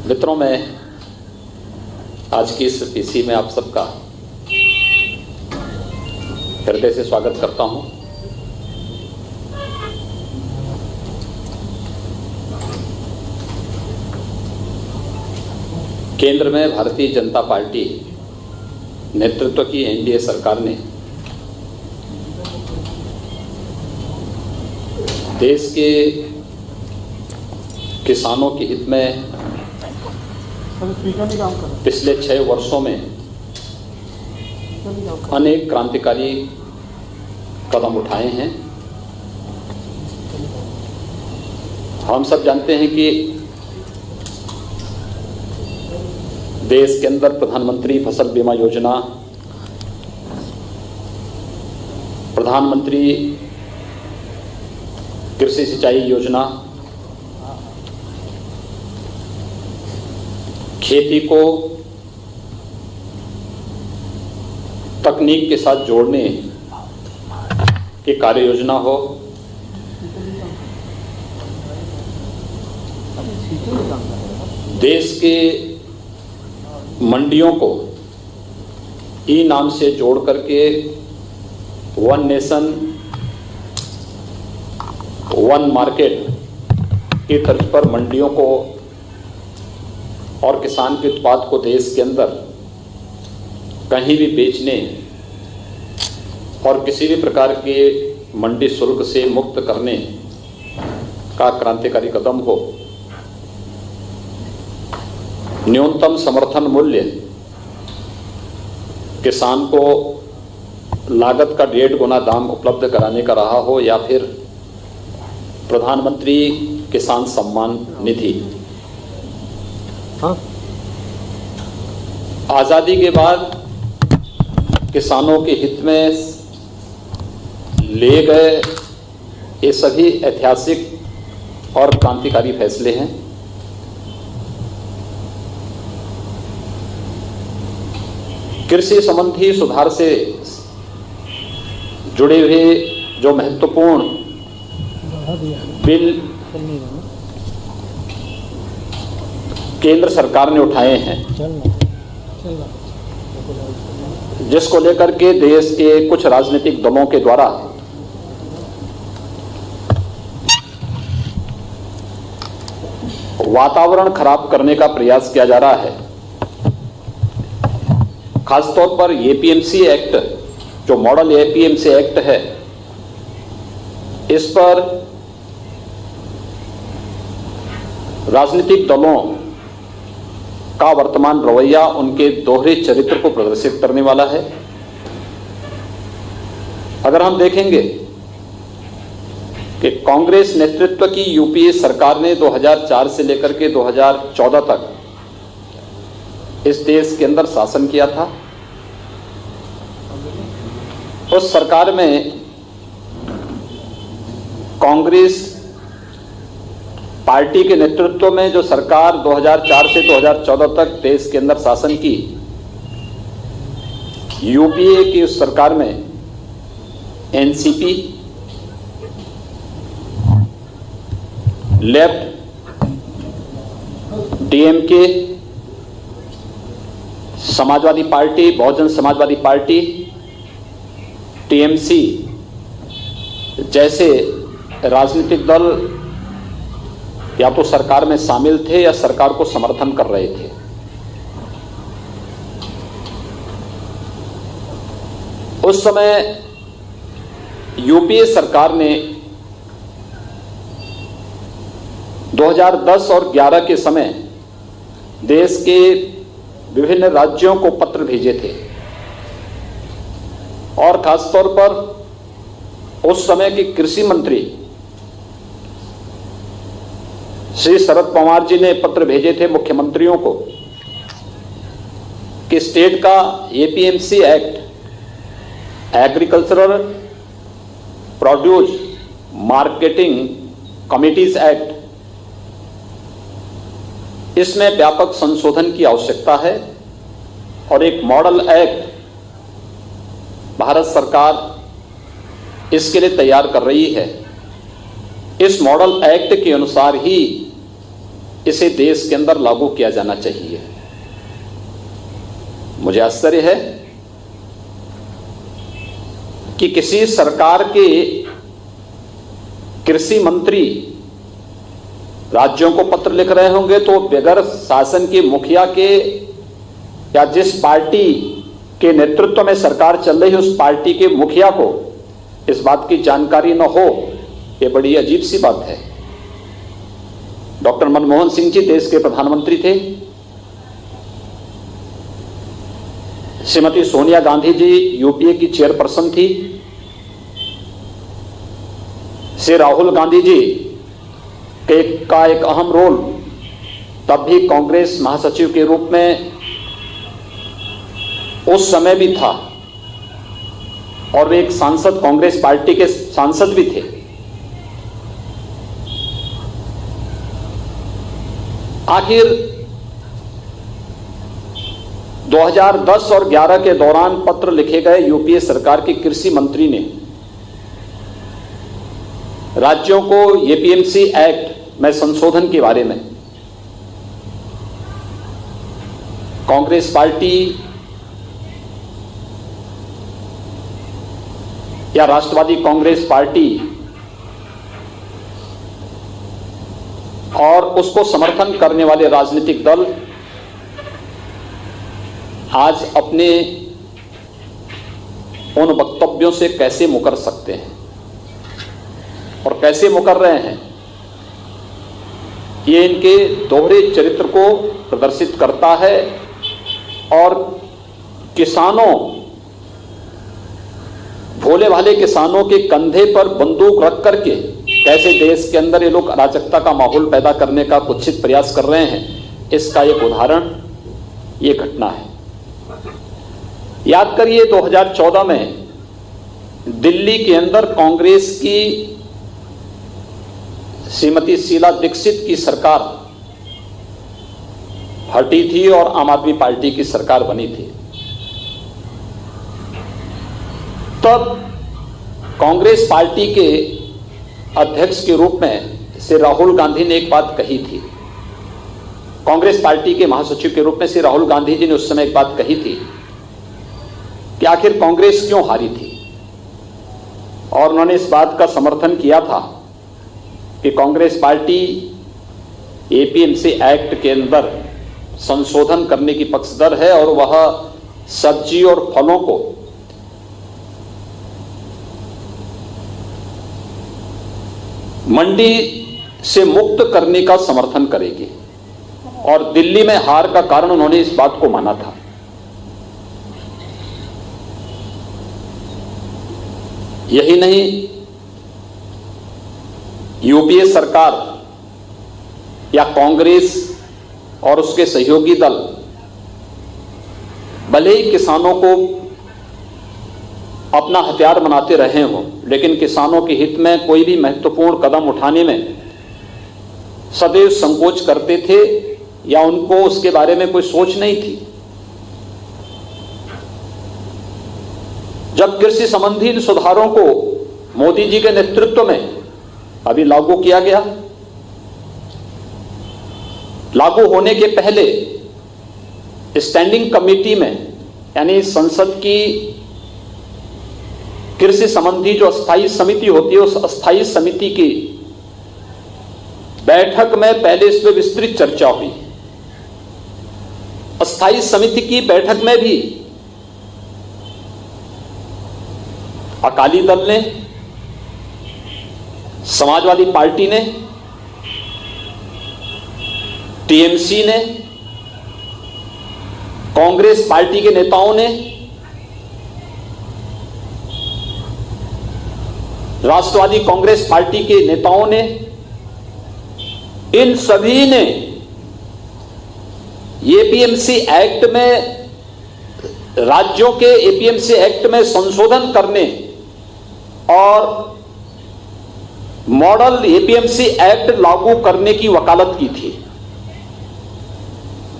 मित्रों, मैं आज की इस पीसी में आप सबका हृदय से स्वागत करता हूं। केंद्र में भारतीय जनता पार्टी नेतृत्व की एनडीए सरकार ने देश के किसानों के हित में पिछले 6 वर्षों में अनेक क्रांतिकारी कदम उठाए हैं। हम सब जानते हैं कि देश के अंदर प्रधानमंत्री फसल बीमा योजना, प्रधानमंत्री कृषि सिंचाई योजना, खेती को तकनीक के साथ जोड़ने की कार्य योजना हो, देश के मंडियों को ई नाम से जोड़ करके वन नेशन वन मार्केट की तर्ज पर मंडियों को और किसान के उत्पाद को देश के अंदर कहीं भी बेचने और किसी भी प्रकार के मंडी शुल्क से मुक्त करने का क्रांतिकारी कदम हो। न्यूनतम समर्थन मूल्य किसान को लागत का 1.5 गुना दाम उपलब्ध कराने का रहा हो, या फिर प्रधानमंत्री किसान सम्मान निधि। आज़ादी के बाद किसानों के हित में ले गए ये सभी ऐतिहासिक और क्रांतिकारी फैसले हैं। कृषि संबंधी सुधार से जुड़े हुए जो महत्वपूर्ण बिल केंद्र सरकार ने उठाए हैं, जिसको लेकर के देश के कुछ राजनीतिक दलों के द्वारा वातावरण खराब करने का प्रयास किया जा रहा है। खासतौर पर एपीएमसी एक्ट, जो मॉडल एपीएमसी एक्ट है, इस पर राजनीतिक दलों का वर्तमान रवैया उनके दोहरे चरित्र को प्रदर्शित करने वाला है। अगर हम देखेंगे कि कांग्रेस नेतृत्व की यूपीए सरकार ने 2004 से लेकर के 2014 तक इस देश के अंदर शासन किया था। उस सरकार में कांग्रेस पार्टी के नेतृत्व में जो सरकार 2004 से 2014 तक देश के अंदर शासन की, यूपीए की उस सरकार में NCP, left, DMK, Samajwadi Party, Bahujan Samajwadi Party, TMC जैसे राजनीतिक दल या तो सरकार में शामिल थे या सरकार को समर्थन कर रहे थे। उस समय यूपीए सरकार ने 2010 और 11 के समय देश के विभिन्न राज्यों को पत्र भेजे थे, और खासतौर पर उस समय के कृषि मंत्री श्री शरद पवार जी ने पत्र भेजे थे मुख्यमंत्रियों को कि स्टेट का APMC act, agricultural produce marketing committees act, इसमें व्यापक संशोधन की आवश्यकता है और एक मॉडल एक्ट भारत सरकार इसके लिए तैयार कर रही है। इस मॉडल एक्ट के अनुसार ही इसे देश के अंदर लागू किया जाना चाहिए। मुझे आश्चर्य है कि किसी सरकार के कृषि मंत्री राज्यों को पत्र लिख रहे होंगे तो बगैर शासन के मुखिया के या जिस पार्टी के नेतृत्व में सरकार चल रही है उस पार्टी के मुखिया को इस बात की जानकारी न हो, यह बड़ी अजीब सी बात है। डॉक्टर मनमोहन सिंह जी देश के प्रधानमंत्री थे, श्रीमती सोनिया गांधी जी यूपीए की चेयरपर्सन थी, श्री राहुल गांधी जी का एक अहम रोल तब भी कांग्रेस महासचिव के रूप में उस समय भी था और वे एक सांसद, कांग्रेस पार्टी के सांसद भी थे। आखिर 2010 और 11 के दौरान पत्र लिखे गए यूपीए सरकार के कृषि मंत्री ने राज्यों को एपीएमसी एक्ट में संशोधन के बारे में कांग्रेस पार्टी या राष्ट्रवादी कांग्रेस पार्टी और उसको समर्थन करने वाले राजनीतिक दल आज अपने उन वक्तव्यों से कैसे मुकर सकते हैं और कैसे मुकर रहे हैं, ये इनके दोहरे चरित्र को प्रदर्शित करता है। और किसानों, भोले भाले किसानों के कंधे पर बंदूक रख करके कैसे देश के अंदर ये लोग अराजकता का माहौल पैदा करने का कुत्सित प्रयास कर रहे हैं, इसका एक उदाहरण ये घटना है। याद करिए 2014 में दिल्ली के अंदर कांग्रेस की श्रीमती शीला दीक्षित की सरकार हटी थी और आम आदमी पार्टी की सरकार बनी थी। तब कांग्रेस पार्टी के अध्यक्ष के रूप में श्री राहुल गांधी ने एक बात कही थी। कांग्रेस पार्टी के महासचिव के रूप में श्री राहुल गांधी जी ने उस समय एक बात कही थी कि आखिर कांग्रेस क्यों हारी थी, और उन्होंने इस बात का समर्थन किया था कि कांग्रेस पार्टी एपीएमसी एक्ट के अंदर संशोधन करने की पक्षधर है और वह सब्जी और फलों को मंडी से मुक्त करने का समर्थन करेगी। और दिल्ली में हार का कारण उन्होंने इस बात को माना था। यही नहीं, यूपीए सरकार या कांग्रेस और उसके सहयोगी दल भले ही किसानों को अपना हथियार बनाते रहे हों, लेकिन किसानों के हित में कोई भी महत्वपूर्ण कदम उठाने में सदैव संकोच करते थे या उनको उसके बारे में कोई सोच नहीं थी। जब कृषि संबंधी इन सुधारों को मोदी जी के नेतृत्व में अभी लागू किया गया, लागू होने के पहले स्टैंडिंग कमेटी में यानी संसद की कृषि संबंधी जो अस्थायी समिति होती है, उस अस्थायी समिति की बैठक में पहले इस पर विस्तृत चर्चा हुई। अस्थायी समिति की बैठक में भी अकाली दल ने, समाजवादी पार्टी ने, टीएमसी ने, कांग्रेस पार्टी के नेताओं ने, राष्ट्रवादी कांग्रेस पार्टी के नेताओं ने, इन सभी ने एपीएमसी एक्ट में, राज्यों के एपीएमसी एक्ट में संशोधन करने और मॉडल एपीएमसी एक्ट लागू करने की वकालत की थी,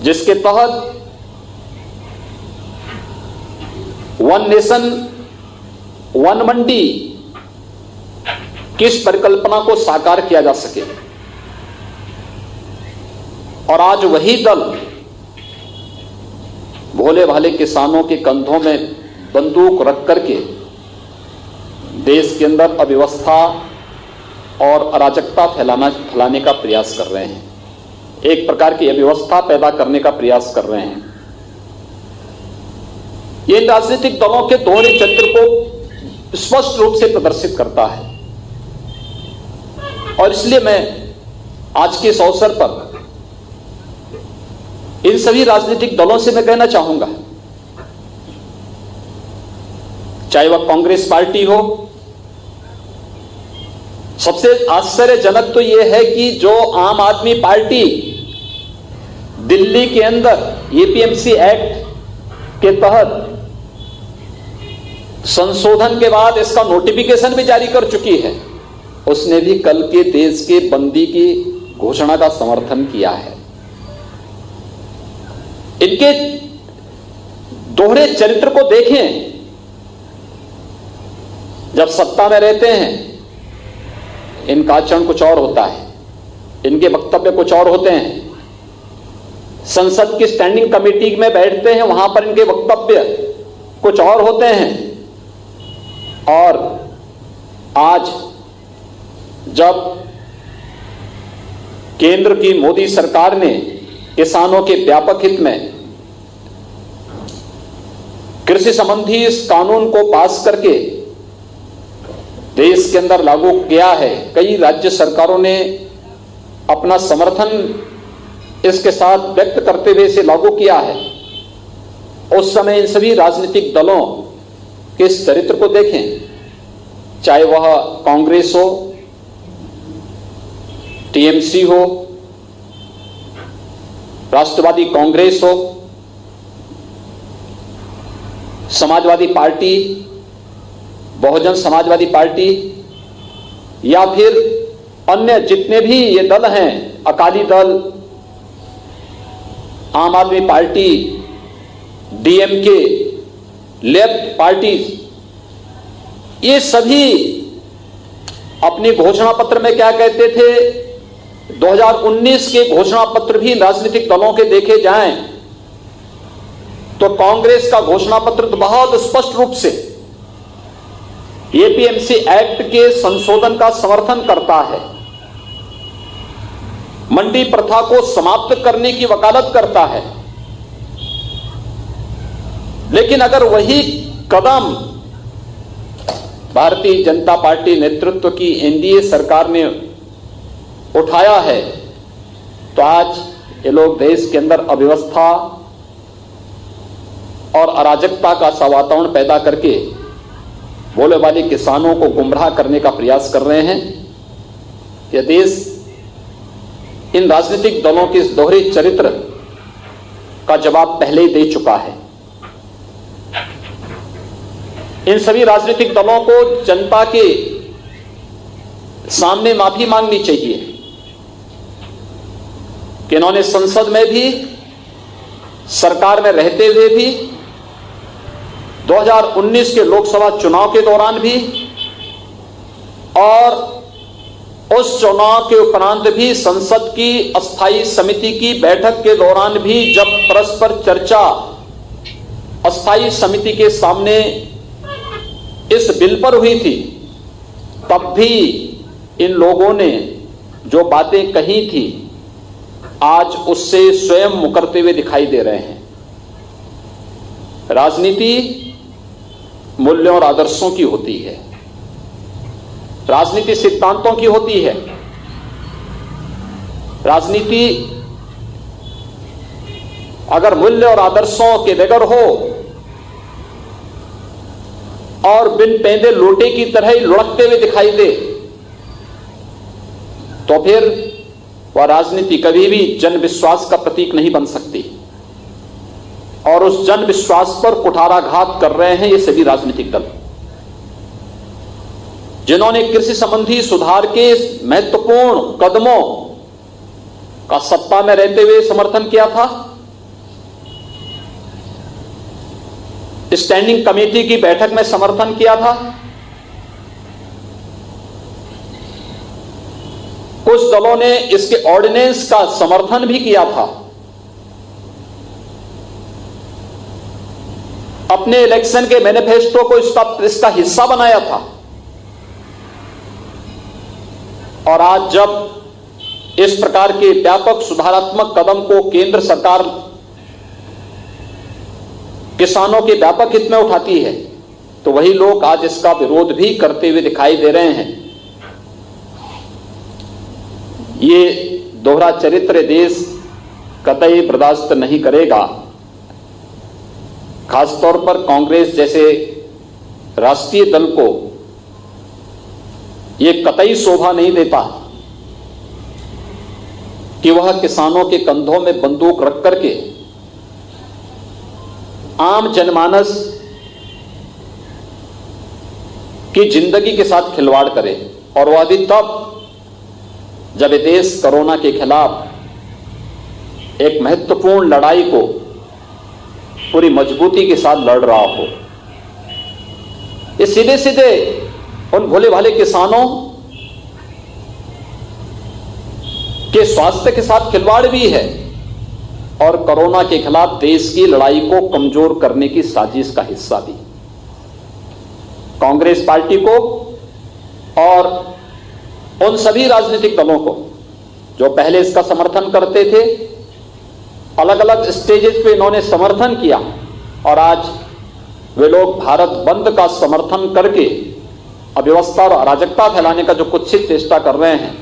जिसके तहत वन नेशन वन मंडी किस परिकल्पना को साकार किया जा सके। और आज वही दल भोले भाले किसानों के कंधों में बंदूक रख करके देश के अंदर अव्यवस्था और अराजकता फैलाने का प्रयास कर रहे हैं, एक प्रकार की अव्यवस्था पैदा करने का प्रयास कर रहे हैं। ये राजनीतिक दलों के दोहरे चरित्र को स्पष्ट रूप से प्रदर्शित करता है। और इसलिए मैं आज के इस अवसर पर इन सभी राजनीतिक दलों से मैं कहना चाहूंगा, चाहे वह कांग्रेस पार्टी हो, सबसे आश्चर्यजनक तो यह है कि जो आम आदमी पार्टी दिल्ली के अंदर एपीएमसी एक्ट के तहत संशोधन के बाद इसका नोटिफिकेशन भी जारी कर चुकी है, उसने भी कल के देश के बंदी की घोषणा का समर्थन किया है। इनके दोहरे चरित्र को देखें, जब सत्ता में रहते हैं इनका आचरण कुछ और होता है, इनके वक्तव्य कुछ और होते हैं। संसद की स्टैंडिंग कमेटी में बैठते हैं, वहां पर इनके वक्तव्य कुछ और होते हैं। और आज जब केंद्र की मोदी सरकार ने किसानों के व्यापक हित में कृषि संबंधी इस कानून को पास करके देश के अंदर लागू किया है, कई राज्य सरकारों ने अपना समर्थन इसके साथ व्यक्त करते हुए इसे लागू किया है। उस समय इन सभी राजनीतिक दलों के इस चरित्र को देखें, चाहे वह कांग्रेस हो, टीएमसी हो, राष्ट्रवादी कांग्रेस हो, समाजवादी पार्टी, बहुजन समाजवादी पार्टी, या फिर अन्य जितने भी ये दल हैं, अकाली दल, आम आदमी पार्टी, डीएमके, लेफ्ट पार्टी, ये सभी अपने घोषणा पत्र में क्या कहते थे? 2019 के घोषणा पत्र भी राजनीतिक दलों के देखे जाएं तो कांग्रेस का घोषणा पत्र तो बहुत स्पष्ट रूप से एपीएमसी एक्ट के संशोधन का समर्थन करता है, मंडी प्रथा को समाप्त करने की वकालत करता है। लेकिन अगर वही कदम भारतीय जनता पार्टी नेतृत्व की एनडीए सरकार ने उठाया है तो आज ये लोग देश के अंदर अव्यवस्था और अराजकता का सा वातावरण पैदा करके भोले भाले किसानों को गुमराह करने का प्रयास कर रहे हैं। यह देश इन राजनीतिक दलों के इस दोहरे चरित्र का जवाब पहले ही दे चुका है। इन सभी राजनीतिक दलों को जनता के सामने माफी मांगनी चाहिए कि इन्होंने संसद में भी, सरकार में रहते हुए भी, 2019 के लोकसभा चुनाव के दौरान भी और उस चुनाव के उपरांत भी संसद की अस्थायी समिति की बैठक के दौरान भी जब परस्पर चर्चा अस्थायी समिति के सामने इस बिल पर हुई थी, तब भी इन लोगों ने जो बातें कही थी आज उससे स्वयं मुकरते हुए दिखाई दे रहे हैं। राजनीति मूल्यों और आदर्शों की होती है, राजनीति सिद्धांतों की होती है। राजनीति अगर मूल्य और आदर्शों के बगैर हो और बिन पेंदे लोटे की तरह ही लुढ़कते हुए दिखाई दे तो फिर वह राजनीति कभी भी जन विश्वास का प्रतीक नहीं बन सकती। और उस जन विश्वास पर कुठाराघात कर रहे हैं ये सभी राजनीतिक दल, जिन्होंने कृषि संबंधी सुधार के महत्वपूर्ण कदमों का सत्ता में रहते हुए समर्थन किया था, स्टैंडिंग कमेटी की बैठक में समर्थन किया था, कुछ दलों ने इसके ऑर्डिनेंस का समर्थन भी किया था, अपने इलेक्शन के मैनिफेस्टो को इसका हिस्सा बनाया था। और आज जब इस प्रकार के व्यापक सुधारात्मक कदम को केंद्र सरकार किसानों के व्यापक हित में उठाती है, तो वही लोग आज इसका विरोध भी करते हुए दिखाई दे रहे हैं। ये दोहरा चरित्र देश कतई बर्दाश्त नहीं करेगा। खासतौर पर कांग्रेस जैसे राष्ट्रीय दल को यह कतई शोभा नहीं देता कि वह किसानों के कंधों में बंदूक रख करके आम जनमानस की जिंदगी के साथ खिलवाड़ करे, और वह भी तब जब ये देश कोरोना के खिलाफ एक महत्वपूर्ण लड़ाई को पूरी मजबूती के साथ लड़ रहा हो। ये सीधे सीधे उन भोले भाले किसानों के स्वास्थ्य के साथ खिलवाड़ भी है और कोरोना के खिलाफ देश की लड़ाई को कमजोर करने की साजिश का हिस्सा भी। कांग्रेस पार्टी को और उन सभी राजनीतिक दलों को जो पहले इसका समर्थन करते थे, अलग अलग स्टेजेस पे इन्होंने समर्थन किया, और आज वे लोग भारत बंद का समर्थन करके अव्यवस्था और अराजकता फैलाने का जो कुत्सित चेष्टा कर रहे हैं,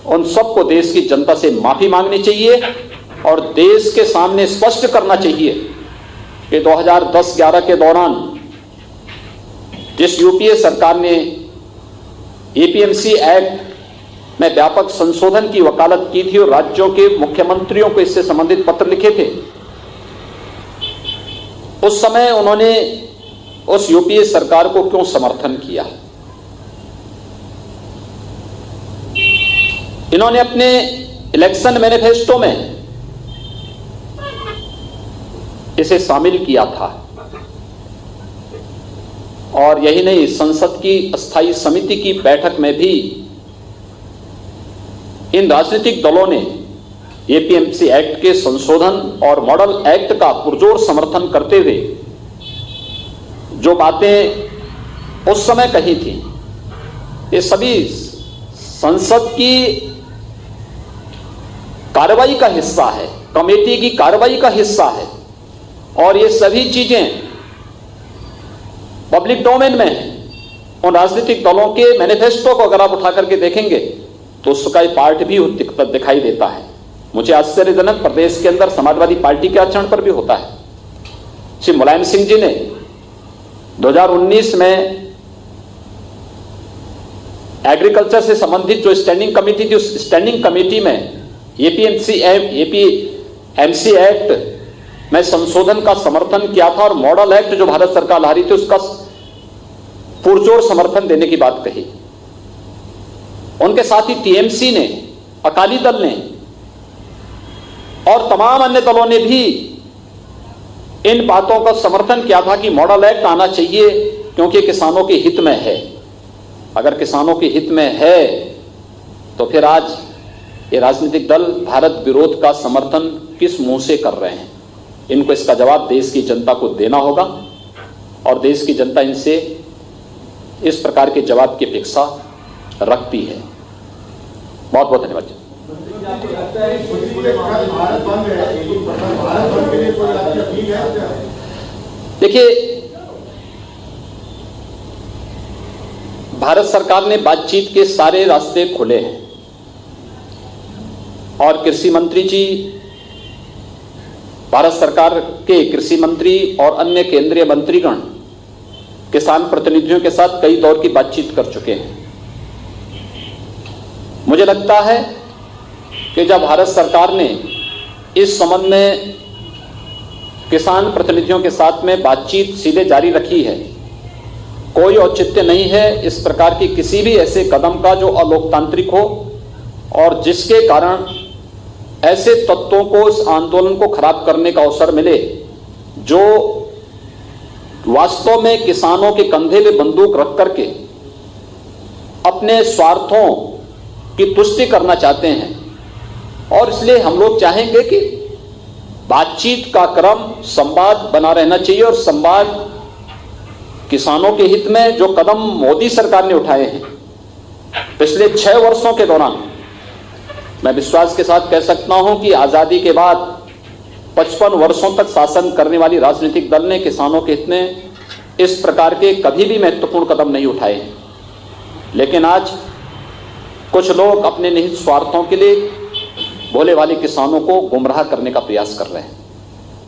उन सबको देश की जनता से माफी मांगनी चाहिए और देश के सामने स्पष्ट करना चाहिए कि 2010-11 के दौरान जिस यूपीए सरकार ने एपीएमसी एक्ट में व्यापक संशोधन की वकालत की थी और राज्यों के मुख्यमंत्रियों को इससे संबंधित पत्र लिखे थे, उस समय उन्होंने उस यूपीए सरकार को क्यों समर्थन किया? इन्होंने अपने इलेक्शन मैनिफेस्टो में इसे शामिल किया था, और यही नहीं, संसद की अस्थायी समिति की बैठक में भी इन राजनीतिक दलों ने एपीएमसी एक्ट के संशोधन और मॉडल एक्ट का पुरजोर समर्थन करते हुए जो बातें उस समय कही थी, ये सभी संसद की कार्रवाई का हिस्सा है, कमेटी की कार्रवाई का हिस्सा है, और ये सभी चीजें पब्लिक डोमेन में है। उन राजनीतिक दलों के मैनिफेस्टो को अगर आप उठा करके देखेंगे तो उसका एक पार्ट भी दिखाई देता है। मुझे आश्चर्यजनक प्रदेश के अंदर समाजवादी पार्टी के आचरण पर भी होता है। श्री मुलायम सिंह जी ने 2019 में एग्रीकल्चर से संबंधित जो स्टैंडिंग कमेटी थी, उस स्टैंडिंग कमेटी में एपीएमसी एक्ट में संशोधन का समर्थन किया था और मॉडल एक्ट जो भारत सरकार ला रही थी उसका पुरजोर समर्थन देने की बात कही। उनके साथ ही टीएमसी ने, अकाली दल ने और तमाम अन्य दलों ने भी इन बातों का समर्थन किया था कि मॉडल एक्ट आना चाहिए क्योंकि किसानों के हित में है। अगर किसानों के हित में है तो फिर आज ये राजनीतिक दल भारत विरोध का समर्थन किस मुंह से कर रहे हैं? इनको इसका जवाब देश की जनता को देना होगा और देश की जनता इनसे इस प्रकार के जवाब की अपेक्षा रखती है। बहुत बहुत धन्यवाद। देखिए, भारत सरकार ने बातचीत के सारे रास्ते खोले हैं और कृषि मंत्री जी, भारत सरकार के कृषि मंत्री और अन्य केंद्रीय मंत्रीगण किसान प्रतिनिधियों के साथ कई दौर की बातचीत कर चुके हैं। मुझे लगता है कि जब भारत सरकार ने इस संबंध में किसान प्रतिनिधियों के साथ में बातचीत सीधे जारी रखी है, कोई औचित्य नहीं है इस प्रकार की किसी भी ऐसे कदम का जो अलोकतांत्रिक हो और जिसके कारण ऐसे तत्वों को इस आंदोलन को खराब करने का अवसर मिले जो वास्तव में किसानों के कंधे पे बंदूक रख करके अपने स्वार्थों की तुष्टि करना चाहते हैं, और इसलिए हम लोग चाहेंगे कि बातचीत का क्रम, संवाद बना रहना चाहिए, और संवाद किसानों के हित में जो कदम मोदी सरकार ने उठाए हैं पिछले 6 वर्षों के दौरान, मैं विश्वास के साथ कह सकता हूं कि आजादी के बाद 55 वर्षों तक शासन करने वाली राजनीतिक दल ने किसानों के हित में इस प्रकार के कभी भी महत्वपूर्ण कदम नहीं उठाए। लेकिन आज कुछ लोग अपने निहित स्वार्थों के लिए भोले भाले किसानों को गुमराह करने का प्रयास कर रहे हैं।